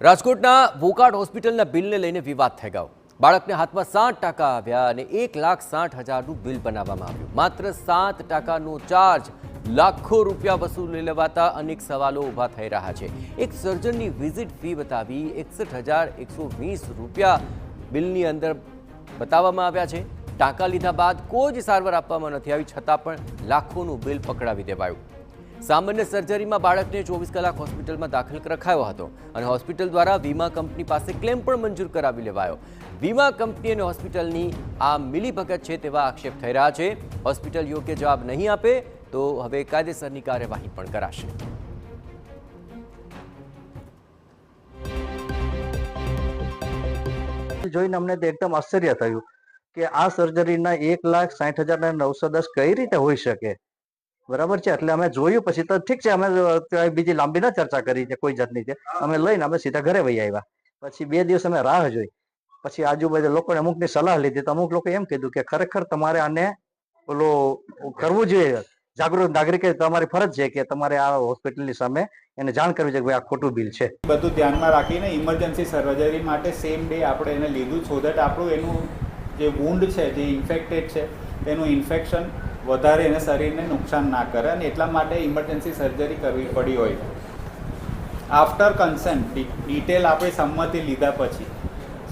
રાજકોટના વોકાર્ડ હોસ્પિટલના બિલને લઈને વિવાદ થઈ ગયો। બાળકને હાથમાં 7% આવ્યા અને 1,60,000નું બિલ બનાવવામાં આવ્યું। માત્ર 7%નો ચાર્જ લાખો રૂપિયા વસૂલી લેવાતા અનેક સવાલો ઊભા થઈ રહ્યા છે। એક સર્જનની વિઝિટ ફી બતાવી 61,120 રૂપિયા બિલની અંદર બતાવવામાં આવ્યા છે। ટાંકા લીધા બાદ કોઈ જ સારવાર આપવામાં નથી આવી, છતાં પણ લાખોનું બિલ પકડાવી દેવાયું। सामान्य सर्जरी में बाळक ने 24 कलाक होस्पिटल में दाखल रखायो हतो और होस्पिटल द्वारा वीमा कंपनी पास क्लेम पण मंजूर करावी लेवायो। वीमा कंपनी और होस्पिटलनी आ मिलीभगत छे तेवा आक्षेप थई रह्या छे। होस्पिटल योग्य जवाब नहीं आपे तो हवे कायदेसरनी कार्यवाही पण कराशे। જોઈને અમને તો એકદમ આશ્ચર્ય થયું કે આ સર્જરીના 1,60,910 કઈ રીતે હોઈ શકે। બરાબર છે, એટલે અમે જોયું પછી તો ઠીક છે, અમે બીજી લાંબી ના ચર્ચા કરી છે કોઈ જાતની છે, અમે લઈને અમે સીધા ઘરે વહી આવ્યા। પછી 2 દિવસ અમે રાહ જોઈ, પછી આજુબાજુ લોકોને અમુકની સલાહ લીધી તો અમુક લોકો એમ કીધું કે ખરેખર તમારે આને ઓલો કરવું જોઈએ, જાગૃત નાગરિકે તમારી ફરજ છે કે તમારે આ હોસ્પિટલની સામે એને જાણ કરવી છે કે ભાઈ આ ખોટું બિલ છે। બધું ધ્યાનમાં રાખીને ઇમરજન્સી સર્જરી માટે સેમ ડે આપણે એને લીધું સો દેટ આપણું એનું જે વૂન્ડ છે, જે ઇન્ફેક્ટેડ છે તેનું ઇન્ફેક્શન વધારે એને શરીરને નુકસાન ના કરે અને એટલા માટે ઇમરજન્સી સર્જરી કરવી પડી હોય। આફ્ટર કન્સેન્ટ ડિટેલ આપણે સંમતિ લીધા પછી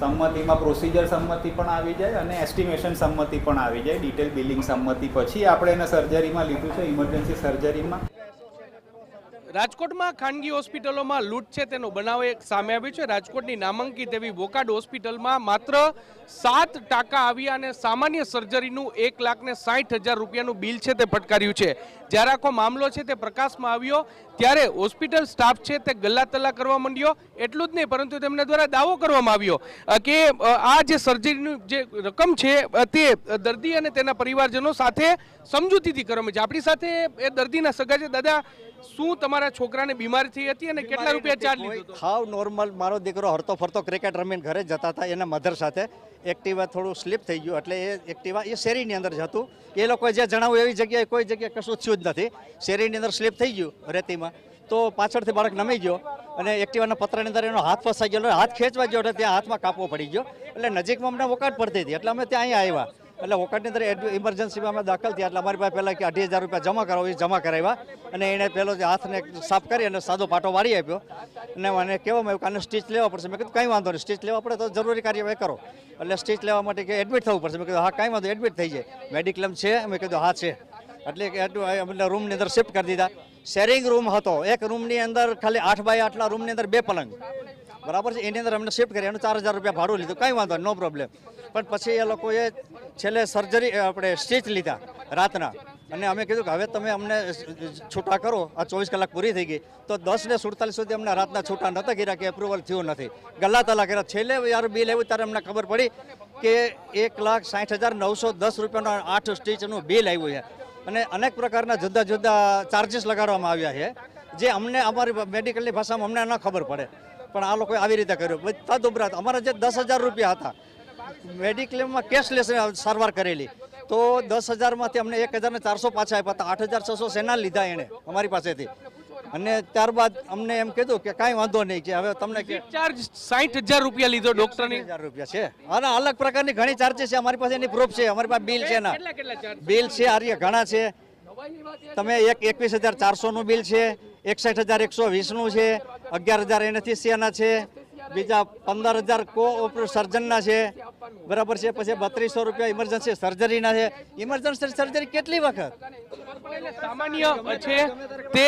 સંમતિમાં પ્રોસિજર સંમતિ પણ આવી જાય અને એસ્ટિમેશન સંમતિ પણ આવી જાય। ડિટેલ બિલિંગ સંમતિ પછી આપણે એને સર્જરીમાં લીધું છે, ઇમરજન્સી સર્જરીમાં। રાજકોટમાં ખાનગી હોસ્પિટલોમાં લૂંટ છે તેનો બનાવ એક સામે આવ્યો છે। રાજકોટની નામાંકિત એવી વોકાર્ડ હોસ્પિટલમાં માત્ર 7% આવ્યા અને સામાન્ય સર્જરીનું 1,60,000 રૂપિયાનું બિલ છે તે ફટકાર્યું છે। જ્યારે આખો મામલો છે તે પ્રકાશમાં આવ્યો ત્યારે હોસ્પિટલ સ્ટાફ છે તે ગલ્લાતલ્લા કરવા માંડ્યો। એટલું જ નહીં, પરંતુ તેમના દ્વારા દાવો કરવામાં આવ્યો કે આ જે સર્જરીની જે રકમ છે તે દર્દી અને તેના પરિવારજનો સાથે સમજૂતીથી કરવામાં છે। આપણી સાથે એ દર્દીના સગા છે। દાદા, શું તમારા છોકરાને બીમારી થઈ હતી અને કેટલા રૂપિયા ચાર્જ લીધો હતો? હાવ નોર્મલ, મારો દીકરો હરતો ફરતો ક્રિકેટ રમીને ઘરે જતા હતા એના મધર સાથે। એક્ટિવા થોડું સ્લીપ થઈ ગયું એટલે એ એક્ટિવા એ શેરીની અંદર જ હતું। એ લોકોએ જે જણાવ્યું એવી જગ્યાએ કોઈ જગ્યાએ કશું થયું જ નથી। શેરીની અંદર સ્લીપ થઈ ગયું રેતીમાં, તો પાછળથી બાળક નમી ગયો અને એક્ટિવાના પતરાની અંદર એનો હાથ ફસાઈ ગયો, હાથ ખેંચવા ગયો એટલે ત્યાં હાથમાં કાપવો પડી ગયો। એટલે નજીકમાં અમને વોકાર્ડ પડતી હતી એટલે અમે ત્યાં અહીંયા આવ્યા। એટલે વોકાર્ડની અંદર ઇમરજન્સીમાં અમે દાખલ થયા એટલે અમારી પાસે પહેલાં કે 2,500 રૂપિયા જમા કરાવો, એ જમા કરાવ્યા અને એણે પહેલો જે હાથને સાફ કરી અને સાદો પાટો વાળી આપ્યો અને મને કહેવામાં આવ્યું કે આને સ્ટીચ લેવા પડશે। મેં કીધું કંઈ વાંધો નહીં, સ્ટીચ લેવા પડે તો જરૂરી કાર્યવાહી કરો। એટલે સ્ટીચ લેવા માટે કે એડમિટ થવું પડશે। મેં કીધું હા કાંઈ વાંધો, એડમિટ થઈ જાય, મેડિક્લેમ છે? મેં કીધું હા છે। એટલે કે અમને રૂમની અંદર શિફ્ટ કરી દીધા। શેરિંગ રૂમ હતો, એક રૂમની અંદર ખાલી 8 બાય 8 રૂમની અંદર 2 પલંગ, બરાબર છે, એની અંદર અમને શિફ્ટ કરી, એનું 4,000 રૂપિયા ભાડું લીધું, કંઈ વાંધો નો પ્રોબ્લેમ। પણ પછી એ લોકોએ છેલ્લે સર્જરી આપણે સ્ટીચ લીધા રાતના અને અમે કીધું કે હવે તમે અમને છૂટા કરો, આ 24 કલાક પૂરી થઈ ગઈ તો 10 ને 47 સુધી અમને રાતના છૂટા નહોતા કર્યા કે એપ્રુવલ થયું નથી, ગલ્લાતલ્લા કર્યા। છેલ્લે યાર બિલ આવ્યું ત્યારે અમને ખબર પડી કે 1,60,910 રૂપિયાનું 8 સ્ટીચનું બિલ આવ્યું છે અને અનેક પ્રકારના જુદા જુદા ચાર્જીસ લગાડવામાં આવ્યા છે જે અમને અમારી મેડિકલની ભાષામાં અમને ન ખબર પડે, પણ આ લોકોએ આવી રીતે કર્યું। તદુપરાંત અમારા જે 10,000 રૂપિયા હતા મેડિક્લેમમાં કેશલેસ સારવાર કરેલી, તો 10,000માંથી અમને 1,400 પાછા આપ્યા હતા। 8,600 સેના લીધા એણે અમારી પાસેથી અને ત્યારબાદ અમને એમ કીધું કે કાંઈ વાંધો નહીં કે હવે તમને ચાર્જ 60,000 રૂપિયા લીધો ડોક્ટરની? 60,000 રૂપિયા છે અને અલગ પ્રકારની ઘણી ચાર્જીસ છે અમારી પાસે, એની પ્રૂફ છે, અમારી પાસે બિલ છે ના બિલ છે આર્ય ઘણા છે। તમે 21,400નું બિલ છે, 61,120નું છે, 11,000 એનેસ્થેસિયાના છે, બીજા 15,000 કો ઓપરેશન સર્જનના છે, બરાબર છે, પછી 3,200 રૂપિયા ઇમરજન્સી સર્જરીના છે। ઇમરજન્સી સર્જરી કેટલી વખત સામાન્ય છે તે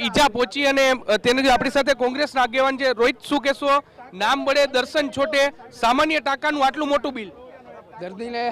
ઈજા પહોંચી અને તેને આપણી સાથે કોંગ્રેસના આગેવાન છે રોહિત, શું કહેશો? નામ બળે દર્શન છોટે, સામાન્ય ટાંકાનું આટલું મોટું બિલ? દર્દીને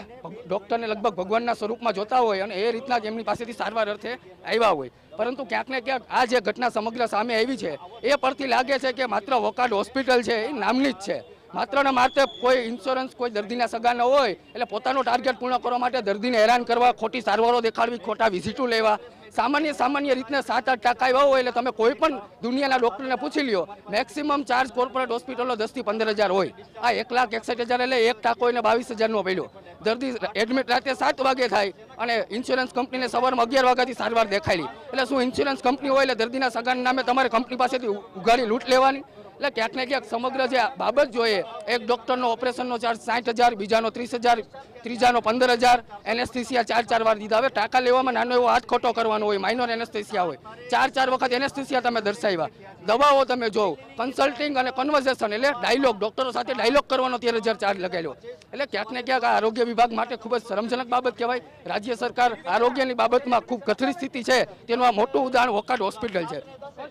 ડૉક્ટરને લગભગ ભગવાનના સ્વરૂપમાં જોતા હોય અને એ રીતના જ એમની પાસેથી સારવાર અર્થે આવ્યા હોય, પરંતુ ક્યાંક ને ક્યાંક આ જે ઘટના સમગ્ર સામે આવી છે એ પરથી લાગે છે કે માત્ર વોકાર્ડ હોસ્પિટલ છે એ નામની જ છે। માત્ર ને માત્ર કોઈ ઇન્સ્યોરન્સ કોઈ દર્દીના સગા ન હોય એટલે પોતાનો ટાર્ગેટ પૂર્ણ કરવા માટે દર્દીને હેરાન કરવા, ખોટી સારવારો દેખાડવી, ખોટા વિઝિટો લેવા, સામાન્ય રીતના 7-8% આવ્યા હોય એટલે તમે કોઈ પણ દુનિયાના ડૉક્ટરને પૂછી લ્યો, મેક્સિમમ ચાર્જ કોર્પોરેટ હોસ્પિટલો 10,000 થી 15,000 હોય। આ 1,61,000 એટલે 1% એને 22,000નો પડ્યો। દર્દી એડમિટ રાતે 7 વાગે થાય અને ઇન્સ્યોરન્સ કંપનીને સવારમાં 11 વાગ્યાથી સારવાર દેખાડી, એટલે શું ઇન્સ્યોરન્સ કંપની હોય એટલે દર્દીના સગાના નામે તમારે કંપની પાસેથી ઉઘાડી લૂંટ લેવાની? એટલે ક્યાંક ને ક્યાંક સમગ્ર જે બાબત જોઈએ, એક ડૉક્ટરનો ઓપરેશનનો ચાર્જ 60,000, બીજાનો 30,000, ત્રીજાનો 15,000, એનેસ્થેસિયા 4 વાર દીધા. હવે ટાંકા લેવામાં નાનો એવો હાથ ખોટો કરવાનો હોય, માઇનોર એનેસ્થેસિયા હોય, 4 વખત એનેસ્થેસિયા તમે દર્શાવ્યા. દવાઓ તમે જોવો, કન્સલ્ટિંગ અને કન્વર્ઝેશન એટલે ડાયલોગ, ડૉક્ટરો સાથે ડાયલોગ કરવાનો 13,000 ચાર્જ લગાવેલો. એટલે ક્યાંક ને ક્યાંક આ આરોગ્ય વિભાગ માટે ખૂબ જ શરમજનક બાબત કહેવાય. રાજ્ય સરકાર આરોગ્યની બાબતમાં ખૂબ કથળી સ્થિતિ છે, તેનું આ મોટું ઉદાહરણ વોકાર્ડ હોસ્પિટલ છે.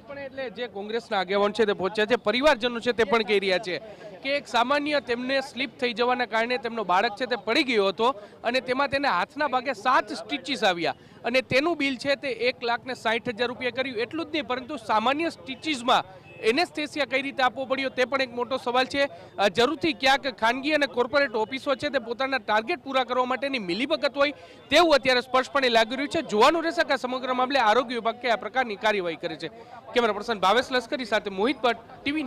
પણ એટલે જે કોંગ્રેસના આગેવાન છે તે પહોંચ્યા છે, પરિવારજનો છે તે પણ કહી રહ્યા છે કે એક સામાન્ય તેમને સ્લીપ થઈ જવાના કારણે તેમનો બાળક છે તે પડી ગયો હતો અને તેમાં તેને હાથના ભાગે 7 સ્ટીચીસ આવ્યા અને તેનું બિલ છે તે 1,60,000 રૂપિયા કર્યું. એટલું જ નહીં, પરંતુ સામાન્ય સ્ટીચીસમાં એનેસ્થેસિયા કઈ રીતે આપવો પડ્યો તે પણ એક મોટો સવાલ છે. જરૂરથી ક્યાંક ખાનગી અને કોર્પોરેટ ઓફિસો છે તે પોતાના ટાર્ગેટ પૂરા કરવા માટેની મિલીભગત હોય તેવું અત્યારે સ્પષ્ટપણે લાગી રહ્યું છે. જોવાનું રહેશે કે સમગ્ર મામલે આરોગ્ય વિભાગ કે આ પ્રકારની કાર્યવાહી કરે છે. કેમેરા પર્સન ભાવેશ લશ્કરી સાથે મોહિત ભટ્ટ, ટીવી